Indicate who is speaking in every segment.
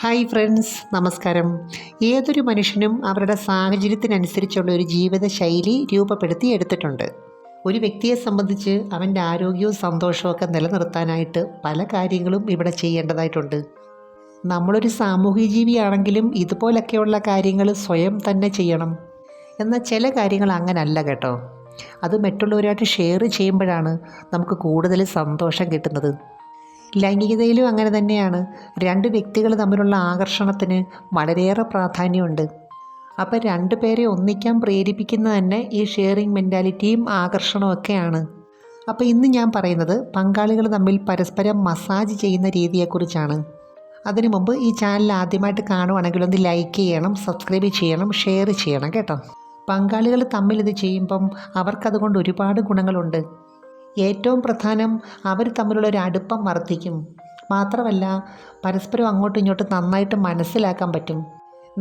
Speaker 1: Hi friends, നമസ്കാരം. ഏതൊരു മനുഷ്യനും അവരുടെ സാഹചര്യത്തിനനുസരിച്ചുള്ള ഒരു ജീവിതശൈലി രൂപപ്പെടുത്തി എടുത്തിട്ടുണ്ട്. ഒരു വ്യക്തിയെ സംബന്ധിച്ച് അവൻ്റെ ആരോഗ്യവും സന്തോഷവും ഒക്കെ നിലനിർത്താനായിട്ട് പല കാര്യങ്ങളും ഇവിടെ ചെയ്യേണ്ടതായിട്ടുണ്ട്. നമ്മളൊരു സാമൂഹ്യ ജീവിയാണെങ്കിലും ഇതുപോലൊക്കെയുള്ള കാര്യങ്ങൾ സ്വയം തന്നെ ചെയ്യണം. എന്നാൽ ചില കാര്യങ്ങൾ അങ്ങനല്ല കേട്ടോ. അത് മറ്റുള്ളവരുമായിട്ട് ഷെയർ ചെയ്യുമ്പോഴാണ് നമുക്ക് കൂടുതൽ സന്തോഷം കിട്ടുന്നത്. ലൈംഗികതയിലും അങ്ങനെ തന്നെയാണ്. രണ്ട് വ്യക്തികൾ തമ്മിലുള്ള ആകർഷണത്തിന് വളരെയേറെ പ്രാധാന്യമുണ്ട്. അപ്പോൾ രണ്ടു പേരെ ഒന്നിക്കാൻ പ്രേരിപ്പിക്കുന്നത് തന്നെ ഈ ഷെയറിങ് മെൻറ്റാലിറ്റിയും ആകർഷണവും ഒക്കെയാണ്. അപ്പോൾ ഇന്ന് ഞാൻ പറയുന്നത് പങ്കാളികൾ തമ്മിൽ പരസ്പരം മസാജ് ചെയ്യുന്ന രീതിയെക്കുറിച്ചാണ്. അതിനു മുമ്പ് ഈ ചാനൽ ആദ്യമായിട്ട് കാണുവാണെങ്കിൽ ഒന്ന് ലൈക്ക് ചെയ്യണം, സബ്സ്ക്രൈബ് ചെയ്യണം, ഷെയർ ചെയ്യണം കേട്ടോ. പങ്കാളികൾ തമ്മിൽ ഇത് ചെയ്യുമ്പം അവർക്കതുകൊണ്ട് ഒരുപാട് ഗുണങ്ങളുണ്ട്. ഏറ്റവും പ്രധാനം, അവർ തമ്മിലുള്ളൊരു അടുപ്പം വർദ്ധിക്കും. മാത്രമല്ല, പരസ്പരം അങ്ങോട്ടും ഇങ്ങോട്ടും നന്നായിട്ട് മനസ്സിലാക്കാൻ പറ്റും.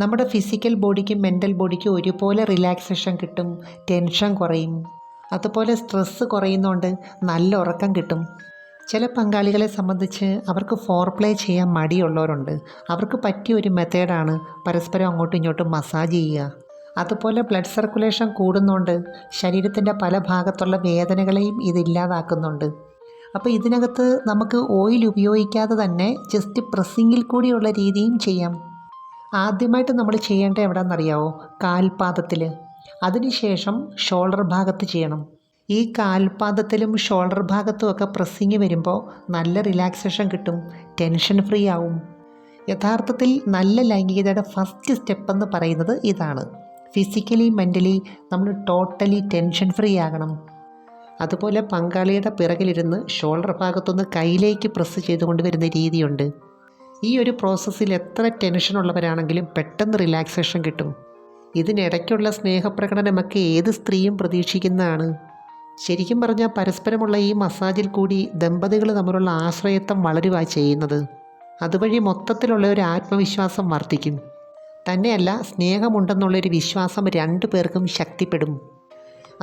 Speaker 1: നമ്മുടെ ഫിസിക്കൽ ബോഡിക്കും മെൻ്റൽ ബോഡിക്കും ഒരുപോലെ റിലാക്സേഷൻ കിട്ടും, ടെൻഷൻ കുറയും. അതുപോലെ സ്ട്രെസ്സ് കുറയുന്നതുകൊണ്ട് നല്ല ഉറക്കം കിട്ടും. ചില പങ്കാളികളെ സംബന്ധിച്ച് അവർക്ക് ഫോർപ്ലേ ചെയ്യാൻ മടിയുള്ളവരുണ്ട്. അവർക്ക് പറ്റിയ ഒരു മെത്തേഡാണ് പരസ്പരം അങ്ങോട്ടും ഇങ്ങോട്ടും മസാജ് ചെയ്യുക. അതുപോലെ ബ്ലഡ് സർക്കുലേഷൻ കൂടുന്നുണ്ട്, ശരീരത്തിൻ്റെ പല ഭാഗത്തുള്ള വേദനകളെയും ഇതില്ലാതാക്കുന്നുണ്ട്. അപ്പോൾ ഇതിനകത്ത് നമുക്ക് ഓയിൽ ഉപയോഗിക്കാതെ തന്നെ ജസ്റ്റ് പ്രസ്സിങ്ങിൽ കൂടിയുള്ള രീതിയും ചെയ്യാം. ആദ്യമായിട്ട് നമ്മൾ ചെയ്യേണ്ട എവിടെയെന്നറിയാവോ? കാൽപാദത്തിൽ. അതിനുശേഷം ഷോൾഡർ ഭാഗത്ത് ചെയ്യണം. ഈ കാൽപാദത്തിലും ഷോൾഡർ ഭാഗത്തും ഒക്കെ പ്രസ്സിങ് വരുമ്പോൾ നല്ല റിലാക്സേഷൻ കിട്ടും, ടെൻഷൻ ഫ്രീ ആവും. യഥാർത്ഥത്തിൽ നല്ല ലൈംഗികതയുടെ ഫസ്റ്റ് സ്റ്റെപ്പ് എന്ന് പറയുന്നത് ഇതാണ്. ഫിസിക്കലി മെൻ്റലി നമ്മൾ ടോട്ടലി ടെൻഷൻ ഫ്രീ ആകണം. അതുപോലെ പങ്കാളിയുടെ പിറകിലിരുന്ന് ഷോൾഡർ ഭാഗത്തുനിന്ന് കയ്യിലേക്ക് പ്രസ് ചെയ്തുകൊണ്ട് വരുന്ന രീതിയുണ്ട്. ഈ ഒരു പ്രോസസ്സിൽ എത്ര ടെൻഷനുള്ളവരാണെങ്കിലും പെട്ടെന്ന് റിലാക്സേഷൻ കിട്ടും. ഇതിനിടയ്ക്കുള്ള സ്നേഹപ്രകടനമൊക്കെ ഏത് സ്ത്രീയും പ്രതീക്ഷിക്കുന്നതാണ്. ശരിക്കും പറഞ്ഞാൽ പരസ്പരമുള്ള ഈ മസാജിൽ കൂടി ദമ്പതികൾ തമ്മിലുള്ള ആശ്രയത്വം വളരുകയാണ് ചെയ്യുന്നത്. അതുവഴി മൊത്തത്തിലുള്ള ഒരു ആത്മവിശ്വാസം വർദ്ധിക്കും. തന്നെയല്ല, സ്നേഹമുണ്ടെന്നുള്ളൊരു വിശ്വാസം രണ്ടു പേർക്കും ശക്തിപ്പെടും.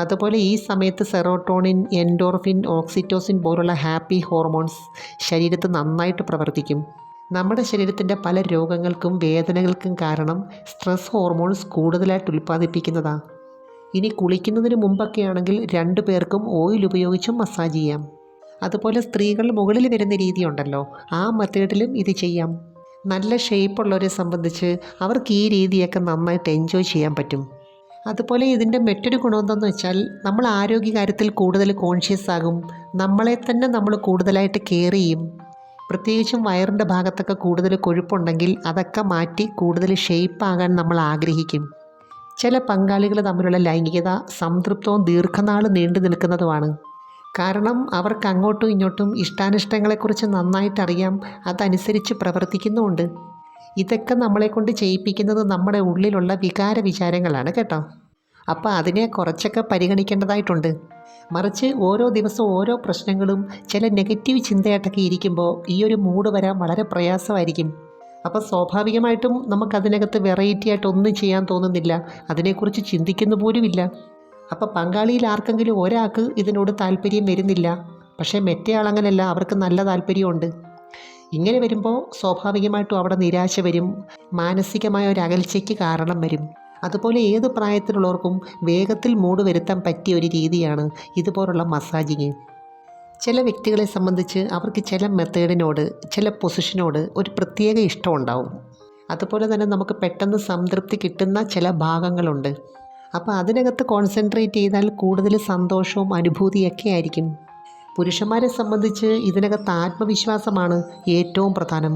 Speaker 1: അതുപോലെ ഈ സമയത്ത് സെറോട്ടോണിൻ, എൻഡോർഫിൻ, ഓക്സിറ്റോസിൻ പോലുള്ള ഹാപ്പി ഹോർമോൺസ് ശരീരത്തിൽ നന്നായിട്ട് പ്രവർത്തിക്കും. നമ്മുടെ ശരീരത്തിൻ്റെ പല രോഗങ്ങൾക്കും വേദനകൾക്കും കാരണം സ്ട്രെസ് ഹോർമോൺസ് കൂടുതലായിട്ട് ഉൽപ്പാദിപ്പിക്കുന്നതാണ്. ഇനി കുളിക്കുന്നതിന് മുമ്പൊക്കെ ആണെങ്കിൽ രണ്ടു പേർക്കും ഓയിൽ ഉപയോഗിച്ചും മസാജ് ചെയ്യാം. അതുപോലെ സ്ത്രീകൾ മുകളിൽ വരുന്ന രീതിയുണ്ടല്ലോ, ആ മെത്തേഡിലും ഇത് ചെയ്യാം. നല്ല ഷേപ്പുള്ളവരെ സംബന്ധിച്ച് അവർക്ക് ഈ രീതിയൊക്കെ നന്നായിട്ട് എൻജോയ് ചെയ്യാൻ പറ്റും. അതുപോലെ ഇതിൻ്റെ മറ്റൊരു ഗുണം എന്താണെന്ന് വെച്ചാൽ നമ്മൾ ആരോഗ്യകാര്യത്തിൽ കൂടുതൽ കോൺഷ്യസ് ആകും. നമ്മളെ തന്നെ നമ്മൾ കൂടുതലായിട്ട് കെയർ ചെയ്യും. പ്രത്യേകിച്ചും വയറിൻ്റെ ഭാഗത്തൊക്കെ കൂടുതൽ കൊഴുപ്പുണ്ടെങ്കിൽ അതൊക്കെ മാറ്റി കൂടുതൽ ഷേപ്പാകാൻ നമ്മൾ ആഗ്രഹിക്കും. ചില പങ്കാളികൾ തമ്മിലുള്ള ലൈംഗികത സംതൃപ്തവും ദീർഘനാൾ നീണ്ടു നിൽക്കുന്നതുമാണ്. കാരണം അവർക്ക് അങ്ങോട്ടും ഇങ്ങോട്ടും ഇഷ്ടാനിഷ്ടങ്ങളെക്കുറിച്ച് നന്നായിട്ടറിയാം, അതനുസരിച്ച് പ്രവർത്തിക്കുന്നുമുണ്ട്. ഇതൊക്കെ നമ്മളെക്കൊണ്ട് ചെയ്യിപ്പിക്കുന്നത് നമ്മുടെ ഉള്ളിലുള്ള വികാര വിചാരങ്ങളാണ് കേട്ടോ. അപ്പോൾ അതിനെ കുറച്ചൊക്കെ പരിഗണിക്കേണ്ടതായിട്ടുണ്ട്. മറിച്ച് ഓരോ ദിവസവും ഓരോ പ്രശ്നങ്ങളും ചില നെഗറ്റീവ് ചിന്തയായിട്ടൊക്കെ ഇരിക്കുമ്പോൾ ഈ ഒരു മൂഡ് വരാൻ വളരെ പ്രയാസമായിരിക്കും. അപ്പോൾ സ്വാഭാവികമായിട്ടും നമുക്കതിനകത്ത് വെറൈറ്റി ആയിട്ടൊന്നും ചെയ്യാൻ തോന്നുന്നില്ല, അതിനെക്കുറിച്ച് ചിന്തിക്കുന്നു പോലുമില്ല. അപ്പോൾ പങ്കാളിയിൽ ആർക്കെങ്കിലും ഒരാൾക്ക് ഇതിനോട് താല്പര്യം വരുന്നില്ല, പക്ഷേ മറ്റേയാൾ അങ്ങനെയല്ല, അവർക്ക് നല്ല താല്പര്യമുണ്ട്. ഇങ്ങനെ വരുമ്പോൾ സ്വാഭാവികമായിട്ടും അവിടെ നിരാശ വരും, മാനസികമായ ഒരു അകൽച്ചയ്ക്ക് കാരണം വരും. അതുപോലെ ഏത് പ്രായത്തിലുള്ളവർക്കും വേഗത്തിൽ മൂഡ് വരുത്താൻ പറ്റിയ ഒരു രീതിയാണ് ഇതുപോലുള്ള മസാജിങ്. ചില വ്യക്തികളെ സംബന്ധിച്ച് അവർക്ക് ചില മെത്തേഡിനോട്, ചില പൊസിഷനോട് ഒരു പ്രത്യേക ഇഷ്ടമുണ്ടാവും. അതുപോലെ തന്നെ നമുക്ക് പെട്ടെന്ന് സംതൃപ്തി കിട്ടുന്ന ചില ഭാഗങ്ങളുണ്ട്. അപ്പോൾ അതിനകത്ത് കോൺസെൻട്രേറ്റ് ചെയ്താൽ കൂടുതൽ സന്തോഷവും അനുഭൂതിയൊക്കെ ആയിരിക്കും. പുരുഷന്മാരെ സംബന്ധിച്ച് ഇതിനകത്ത് ആത്മവിശ്വാസമാണ് ഏറ്റവും പ്രധാനം.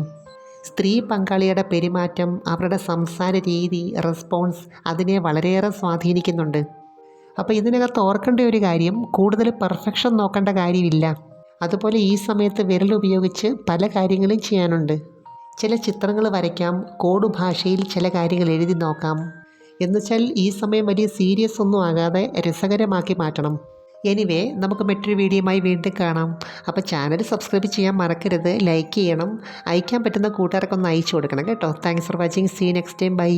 Speaker 1: സ്ത്രീ പങ്കാളിയുടെ പെരുമാറ്റം, അവരുടെ സംസാര രീതി, റെസ്പോൺസ് അതിനെ വളരെയേറെ സ്വാധീനിക്കുന്നുണ്ട്. അപ്പോൾ ഇതിനകത്ത് ഓർക്കേണ്ട ഒരു കാര്യം, കൂടുതൽ പെർഫെക്ഷൻ നോക്കേണ്ട കാര്യമില്ല. അതുപോലെ ഈ സമയത്ത് വിരലുപയോഗിച്ച് പല കാര്യങ്ങളും ചെയ്യാനുണ്ട്. ചില ചിത്രങ്ങൾ വരയ്ക്കാം, കോഡ് ഭാഷയിൽ ചില കാര്യങ്ങൾ എഴുതി നോക്കാം. എന്നുവെച്ചാൽ ഈ സമയം വലിയ സീരിയസ് ഒന്നും ആകാതെ രസകരമാക്കി മാറ്റണം. എനിവേ, നമുക്ക് മറ്റൊരു വീഡിയോയുമായി വീണ്ടും കാണാം. അപ്പോൾ ചാനൽ സബ്സ്ക്രൈബ് ചെയ്യാൻ മറക്കരുത്, ലൈക്ക് ചെയ്യണം, അയക്കാൻ പറ്റുന്ന കൂട്ടുകാർക്കൊന്ന് അയച്ചു കൊടുക്കണം കേട്ടോ. Thanks for watching. See next time. By.